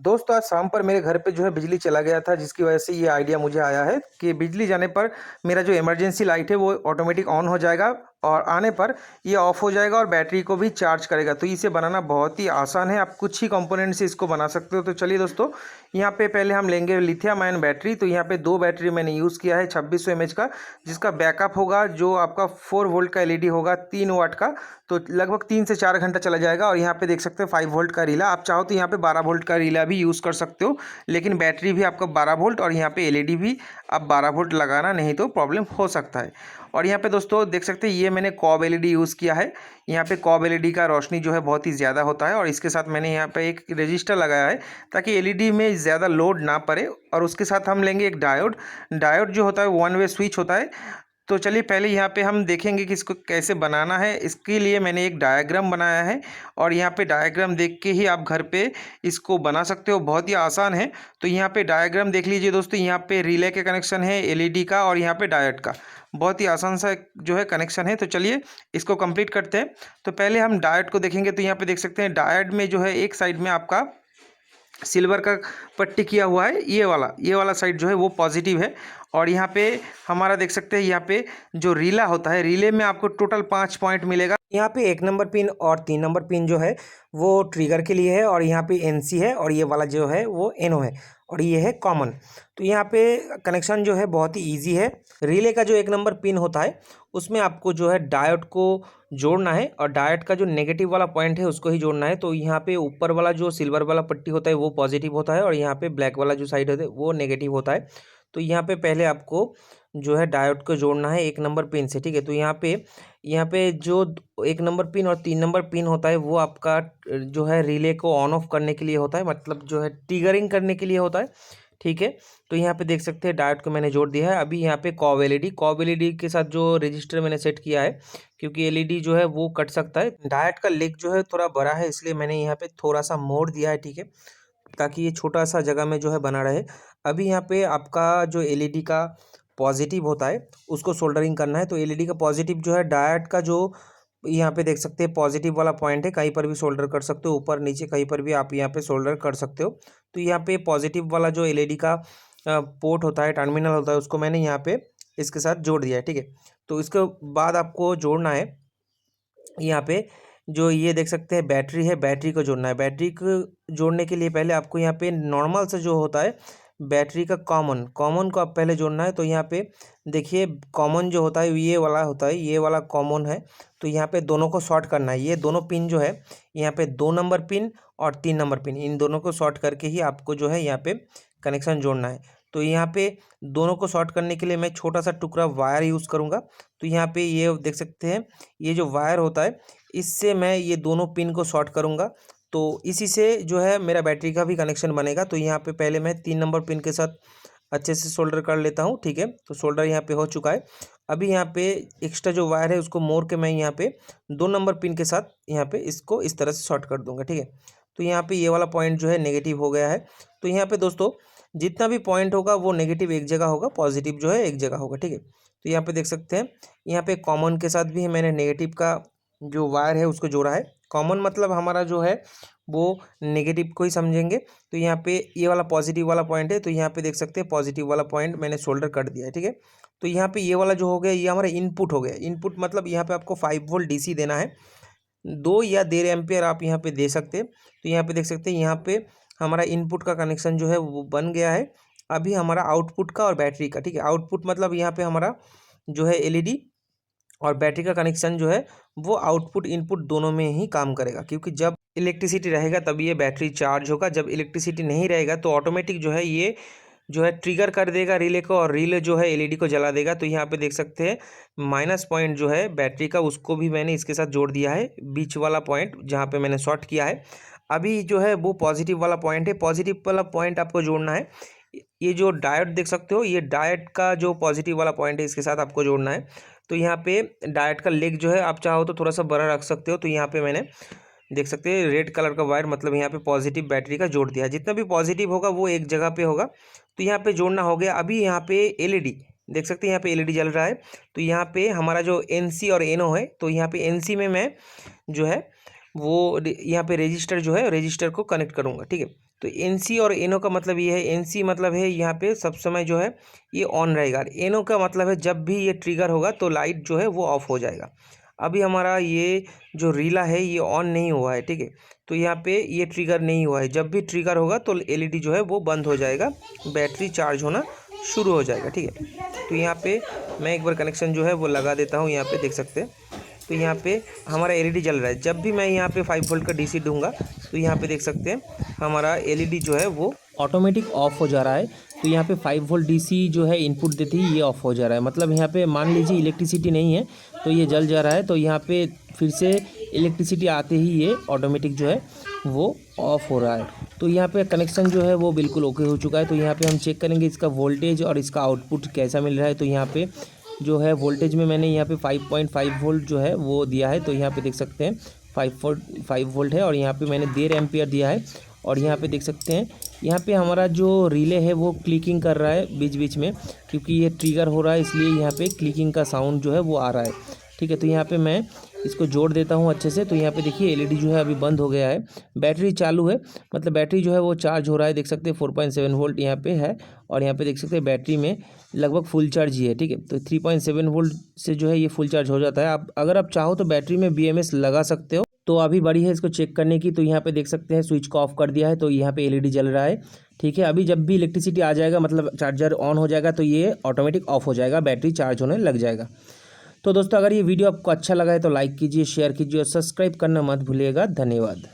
दोस्त आज शाम पर मेरे घर पे जो है बिजली चला गया था, जिसकी वजह से ये आइडिया मुझे आया है कि बिजली जाने पर मेरा जो इमरजेंसी लाइट है वो ऑटोमेटिक ऑन हो जाएगा और आने पर ये ऑफ हो जाएगा और बैटरी को भी चार्ज करेगा। तो इसे बनाना बहुत ही आसान है, आप कुछ ही कंपोनेंट से इसको बना सकते हो। तो चलिए दोस्तों, यहाँ पे पहले हम लेंगे लिथियम आयन बैटरी। तो यहाँ पे 2 बैटरी मैंने यूज़ किया है 2600 mAh का, जिसका बैकअप होगा जो आपका 4 वोल्ट का एलईडी होगा 3 वाट का। तो लगभग 3 से 4 घंटा चला जाएगा। और यहाँ पे देख सकते हैं 5 वोल्ट का रिला, आप चाहो तो यहाँ पे 12 वोल्ट का रिला भी यूज़ कर सकते हो, लेकिन बैटरी भी आपका 12 वोल्ट और यहाँ पे एलईडी भी आप 12 वोल्ट लगाना, नहीं तो प्रॉब्लम हो सकता है। और यहाँ पे दोस्तों देख सकते हैं ये मैंने कॉब एलईडी यूज़ किया है। यहाँ पे कॉब एलईडी का रोशनी जो है बहुत ही ज़्यादा होता है और इसके साथ मैंने यहाँ पे एक रजिस्टर लगाया है ताकि एलईडी में ज़्यादा लोड ना पड़े। और उसके साथ हम लेंगे एक डायोड। डायोड जो होता है वन वे स्विच होता है। तो चलिए पहले यहाँ पे हम देखेंगे कि इसको कैसे बनाना है। इसके लिए मैंने एक डायग्राम बनाया है और यहाँ पे डायग्राम देख के ही आप घर पे इसको बना सकते हो, बहुत ही आसान है। तो यहाँ पे डायग्राम देख लीजिए दोस्तों, यहाँ पे रिले के कनेक्शन है एलईडी का और यहाँ पे डायोड का, बहुत ही आसान सा जो है कनेक्शन है। तो चलिए इसको कंप्लीट करते हैं। तो पहले हम डायोड को देखेंगे। तो यहाँ पे देख सकते हैं डायोड में जो है एक साइड में आपका सिल्वर का पट्टी किया हुआ है, ये वाला साइड जो है वो पॉजिटिव है। और यहाँ पे हमारा देख सकते हैं यहाँ पे जो रिला होता है, रिले में आपको टोटल 5 पॉइंट मिलेगा। यहाँ पे 1 नंबर पिन और 3 नंबर पिन जो है वो ट्रिगर के लिए है और यहाँ पे एनसी है और ये वाला जो है वो एनओ है और ये है कॉमन। तो यहाँ पे कनेक्शन जो है बहुत ही ईजी है। रिले का जो 1 नंबर पिन होता है उसमें आपको जो है डायोड को जोड़ना है और डायोड का जो नेगेटिव वाला पॉइंट है उसको ही जोड़ना है। तो यहाँ पे ऊपर वाला जो सिल्वर वाला पट्टी होता है वो पॉजिटिव होता है और यहाँ पे ब्लैक वाला जो साइड होता है वो नेगेटिव होता है। तो यहाँ पे पहले आपको जो है डायोड को जोड़ना है 1 नंबर पिन से, ठीक है। तो यहाँ पे जो 1 नंबर पिन और 3 नंबर पिन होता है वो आपका जो है रिले को ऑन ऑफ करने के लिए होता है, मतलब जो है ट्रिगरिंग करने के लिए होता है, ठीक है। तो यहाँ पे देख सकते हैं डायोड को मैंने जोड़ दिया है। अभी यहाँ पे कॉब एलईडी के साथ जो रजिस्टर मैंने सेट किया है, क्योंकि एलईडी जो है वो कट सकता है। डायोड का लेग जो है थोड़ा बड़ा है, इसलिए मैंने यहाँ पे थोड़ा सा मोड़ दिया है, ठीक है, ताकि ये छोटा सा जगह में जो है बना रहे। अभी यहाँ पे आपका जो एलईडी का पॉजिटिव होता है उसको सोल्डरिंग करना है। तो एलईडी का पॉजिटिव जो है डायोड का जो यहाँ पे देख सकते हैं पॉजिटिव वाला पॉइंट है, कहीं पर भी सोल्डर कर सकते हो, ऊपर नीचे कहीं पर भी आप यहाँ पे सोल्डर कर सकते हो। तो यहाँ पे पॉजिटिव वाला जो एलईडी का पोर्ट होता है, टर्मिनल होता है, उसको मैंने यहाँ पे इसके साथ जोड़ दिया है, ठीक है। तो इसके बाद आपको जोड़ना है यहाँ पे जो ये देख सकते हैं बैटरी है, बैटरी को जोड़ना है। बैटरी को जोड़ने के लिए पहले आपको यहाँ पे नॉर्मल से जो होता है बैटरी का कॉमन को आप पहले जोड़ना है। तो यहाँ पे देखिए कॉमन जो होता है ये वाला होता है, ये वाला कॉमन है। तो यहाँ पे दोनों को शॉर्ट करना है। ये दोनों पिन जो है यहाँ पे 2 नंबर पिन और 3 नंबर पिन, इन दोनों को शॉर्ट करके ही आपको जो है यहाँ पे कनेक्शन जोड़ना है। तो यहाँ पे दोनों को शॉर्ट करने के लिए मैं छोटा सा टुकड़ा वायर यूज़ करूँगा। तो यहाँ पे ये देख सकते हैं ये जो वायर होता है इससे मैं ये दोनों पिन को शॉर्ट करूँगा। तो इसी से जो है मेरा बैटरी का भी कनेक्शन बनेगा। तो यहाँ पे पहले मैं 3 नंबर पिन के साथ अच्छे से सोल्डर कर लेता हूँ, ठीक है। तो सोल्डर यहाँ पे हो चुका है। अभी यहाँ पे एक्स्ट्रा जो वायर है उसको मोड़ के मैं यहाँ पे 2 नंबर पिन के साथ यहाँ पे इसको इस तरह से शॉर्ट कर दूंगा, ठीक है। तो यहाँ पे ये वाला पॉइंट जो है नेगेटिव हो गया है। तो यहाँ पे दोस्तों जितना भी पॉइंट होगा वो नेगेटिव एक जगह होगा, पॉजिटिव जो है एक जगह होगा, ठीक है। तो यहाँ पे देख सकते हैं यहाँ पे कॉमन के साथ भी मैंने नेगेटिव का जो वायर है उसको जोड़ा है। कॉमन मतलब हमारा जो है वो नेगेटिव को ही समझेंगे। तो यहाँ पे ये वाला पॉजिटिव वाला पॉइंट है, तो यहाँ पे देख सकते हैं पॉजिटिव वाला पॉइंट मैंने शोल्डर कर दिया है, ठीक है। तो यहाँ पे ये वाला जो हो गया ये हमारा इनपुट हो गया। इनपुट मतलब यहाँ पे आपको 5 वोल्ट डीसी देना है, 2 या 1.5 एम्पियर आप यहाँ पे दे सकते हैं। तो यहाँ पे देख सकते हैं यहाँ पे हमारा इनपुट का कनेक्शन जो है वो बन गया है। अभी हमारा आउटपुट का और बैटरी का, ठीक है। आउटपुट मतलब यहाँ पे हमारा जो है एलईडी और बैटरी का कनेक्शन जो है वो आउटपुट इनपुट दोनों में ही काम करेगा, क्योंकि जब इलेक्ट्रिसिटी रहेगा तभी ये बैटरी चार्ज होगा। जब इलेक्ट्रिसिटी नहीं रहेगा तो ऑटोमेटिक जो है ये जो है ट्रिगर कर देगा रिले को और रिले जो है एलईडी को जला देगा। तो यहाँ पे देख सकते हैं माइनस पॉइंट जो है बैटरी का उसको भी मैंने इसके साथ जोड़ दिया है, बीच वाला पॉइंट जहाँ पे मैंने शॉर्ट किया है। अभी जो है वो पॉजिटिव वाला पॉइंट है, पॉजिटिव वाला पॉइंट आपको जोड़ना है। ये जो डायोड देख सकते हो, ये डायोड का जो पॉजिटिव वाला पॉइंट है इसके साथ आपको जोड़ना है। तो यहाँ पे डायोड का लेग जो है आप चाहो तो थोड़ा सा बड़ा रख सकते हो। तो यहाँ पे मैंने देख सकते हैं रेड कलर का वायर, मतलब यहाँ पे पॉजिटिव बैटरी का जोड़ दिया है। जितना भी पॉजिटिव होगा वो एक जगह पे होगा। तो यहाँ पे जोड़ना हो गया। अभी यहाँ पे एलईडी देख सकते हैं, यहाँ पे एलईडी जल रहा है। तो यहाँ पे हमारा जो एनसी और एनओ है, तो यहाँ पे एनसी में मैं जो है वो यहाँ पे रजिस्टर जो है रजिस्टर को कनेक्ट करूँगा, ठीक है। तो NC और NO का मतलब ये है, NC मतलब है यहाँ पे सब समय जो है ये ऑन रहेगा, NO का मतलब है जब भी ये ट्रिगर होगा तो लाइट जो है वो ऑफ हो जाएगा। अभी हमारा ये जो रीला है ये ऑन नहीं हुआ है, ठीक है, तो यहाँ पे ये ट्रिगर नहीं हुआ है। जब भी ट्रिगर होगा तो LED जो है वो बंद हो जाएगा, बैटरी चार्ज होना शुरू हो जाएगा, ठीक है। तो यहाँ पे मैं एक बार कनेक्शन जो है वो लगा देता हूँ, यहाँ पे देख सकते हैं। तो यहाँ पे हमारा LED जल रहा है। जब भी मैं यहाँ पे 5 वोल्ट का DC दूंगा तो यहाँ पे देख सकते हैं हमारा LED जो है वो ऑटोमेटिक ऑफ हो जा रहा है। तो यहाँ पे 5 वोल्ट DC जो है इनपुट देते ही ये ऑफ हो जा रहा है। मतलब यहाँ पे मान लीजिए इलेक्ट्रिसिटी नहीं है तो ये जल जा रहा है, तो यहाँ पे फिर से इलेक्ट्रिसिटी आते ही ये ऑटोमेटिक जो है वो ऑफ हो रहा है। तो यहाँ पे कनेक्शन जो है वो बिल्कुल ओके हो चुका है। तो यहाँ पे हम चेक करेंगे इसका वोल्टेज और इसका आउटपुट कैसा मिल रहा है। तो यहाँ पे जो है वोल्टेज में मैंने यहाँ पे 5.5 वोल्ट जो है वो दिया है। तो यहाँ पे देख सकते हैं 5 वोल्ट है और यहाँ पे मैंने 1.5 एम्पियर दिया है। और यहाँ पे देख सकते हैं यहाँ पे हमारा जो रिले है वो क्लिकिंग कर रहा है बीच बीच में, क्योंकि ये ट्रिगर हो रहा है इसलिए यहाँ पे क्लिकिंग का साउंड जो है वो आ रहा है, ठीक है। तो यहाँ पे मैं इसको जोड़ देता हूँ अच्छे से। तो यहाँ पे देखिए LED जो है अभी बंद हो गया है, बैटरी चालू है, मतलब बैटरी जो है वो चार्ज हो रहा है। देख सकते हैं 4.7 वोल्ट यहाँ पे है और यहाँ पे देख सकते हैं बैटरी में लगभग फुल चार्ज ही है, ठीक है। तो 3.7 वोल्ट से जो है ये फुल चार्ज हो जाता है। आप अगर आप चाहो तो बैटरी में BMS लगा सकते हो। तो अभी बड़ी है इसको चेक करने की। तो यहाँ पे देख सकते हैं स्विच को ऑफ कर दिया है, तो यहाँ पे LED जल रहा है, ठीक है। अभी जब भी इलेक्ट्रिसिटी आ जाएगा, मतलब चार्जर ऑन हो जाएगा, तो ये ऑटोमेटिक ऑफ हो जाएगा, बैटरी चार्ज होने लग जाएगा। तो दोस्तों अगर ये वीडियो आपको अच्छा लगा है तो लाइक कीजिए, शेयर कीजिए और सब्सक्राइब करना मत भूलिएगा। धन्यवाद।